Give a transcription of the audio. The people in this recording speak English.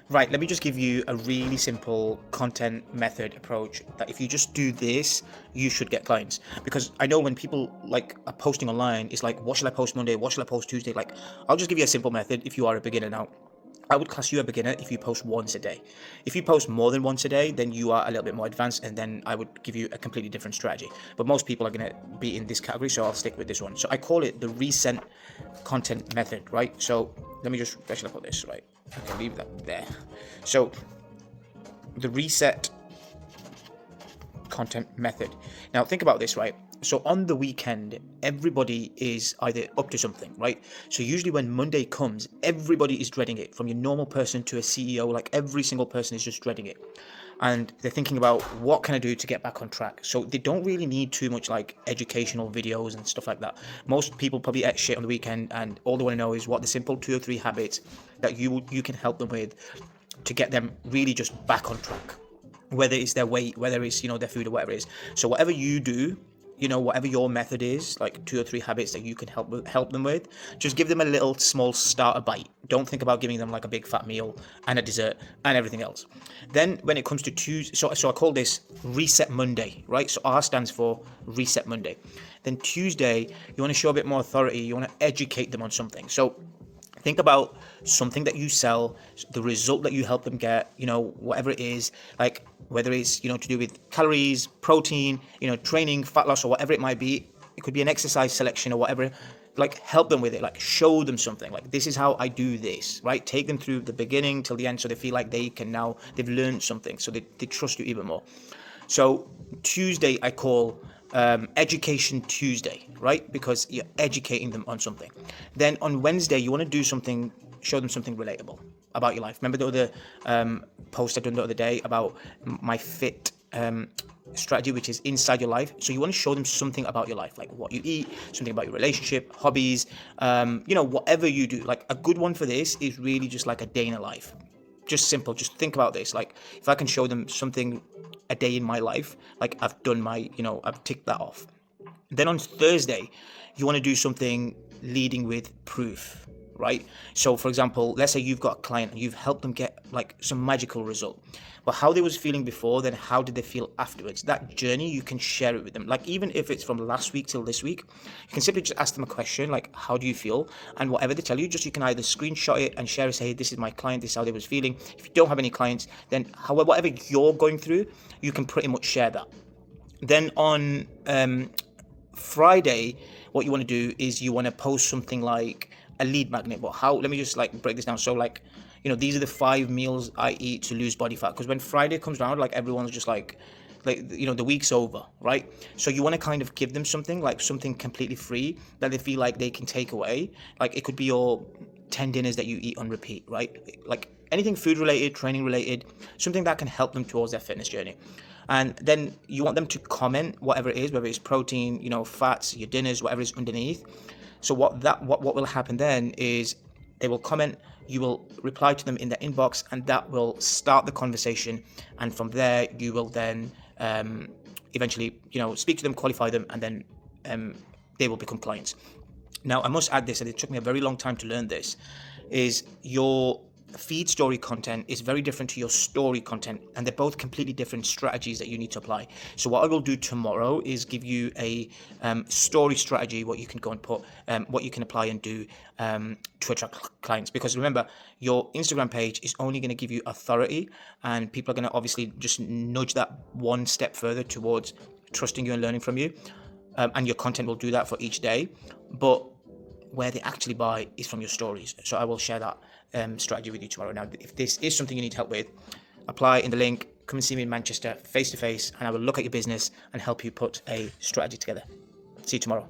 Right, let me just give you a really simple content method approach that if you just do this, you should get clients. Because I know when people like are posting online, it's like, what should I post Monday? What should I post Tuesday? Like, I'll just give you a simple method if you are a beginner now. I would class you a beginner if you post once a day. If you post more than once a day, then you are a little bit more advanced, and then I would give you a completely different strategy. But most people are going to be in this category, so I'll stick with this one. So I call it the recent content method, right? So let me just, where should I put this, right? I can leave that there. So the reset content method. Now think about this, right? So on the weekend, everybody is either up to something, right? So usually when Monday comes, everybody is dreading it, from your normal person to a CEO. Like every single person is just dreading it, and they're thinking about, what can I do to get back on track? So they don't really need too much like educational videos and stuff like that. Most people probably eat shit on the weekend, and all they want to know is what the simple 2 or 3 habits that you can help them with to get them really just back on track, whether it's their weight, whether it's their food, or whatever it is. So whatever you do, whatever your method is, like 2 or 3 habits that you can help them with, just give them a little small starter bite. Don't think about giving them like a big fat meal and a dessert and everything else. Then when it comes to Tuesday, so I call this Reset Monday, right? So R stands for Reset Monday. Then Tuesday, you want to show a bit more authority. You want to educate them on something. So think about something that you sell, the result that you help them get, whatever it is, like whether it's, to do with calories, protein, training, fat loss, or whatever it might be. It could be an exercise selection or whatever. Like help them with it, like show them something, like this is how I do this, right? Take them through the beginning till the end, so they feel like they've learned something, so they trust you even more. So Tuesday I call Education Tuesday, right? Because you're educating them on something. Then on Wednesday, you want to do something, show them something relatable about your life. Remember the other post I done the other day about my fit strategy, which is inside your life. So you want to show them something about your life, like what you eat, something about your relationship, hobbies, whatever you do. Like a good one for this is really just like a day in a life. Just simple. Just think about this. Like if I can show them something, a day in my life, like I've done I've ticked that off. Then on Thursday, you want to do something leading with proof, right? So for example, let's say you've got a client and you've helped them get like some magical result, but how they was feeling before, then how did they feel afterwards? That journey, you can share it with them. Like even if it's from last week till this week, you can simply just ask them a question like, how do you feel? And whatever they tell you, just you can either screenshot it and share it, say, hey, this is my client, this is how they was feeling. If you don't have any clients, then however, whatever you're going through, you can pretty much share that. Then on Friday, what you want to do is you want to post something like a lead magnet. But how? Let me just like break this down. So like, these are the 5 meals I eat to lose body fat. Because when Friday comes around, like everyone's just like the week's over, right? So you want to kind of give them something, like something completely free that they feel like they can take away. Like it could be your 10 dinners that you eat on repeat, right? Like anything food related, training related, something that can help them towards their fitness journey. And then you want them to comment whatever it is, whether it's protein, fats, your dinners, whatever is underneath. So what will happen then is they will comment, you will reply to them in their inbox, and that will start the conversation. And from there, you will then eventually, speak to them, qualify them, and then they will become clients. Now, I must add this, and it took me a very long time to learn this, is your feed story content is very different to your story content, and they're both completely different strategies that you need to apply. So what I will do tomorrow is give you a story strategy, what you can go and put, what you can apply and do to attract clients. Because remember, your Instagram page is only going to give you authority, and people are going to obviously just nudge that one step further towards trusting you and learning from you. And your content will do that for each day. But where they actually buy is from your stories. So I will share that strategy with you tomorrow. Now, if this is something you need help with, apply in the link, come and see me in Manchester face to face, and I will look at your business and help you put a strategy together. See you tomorrow.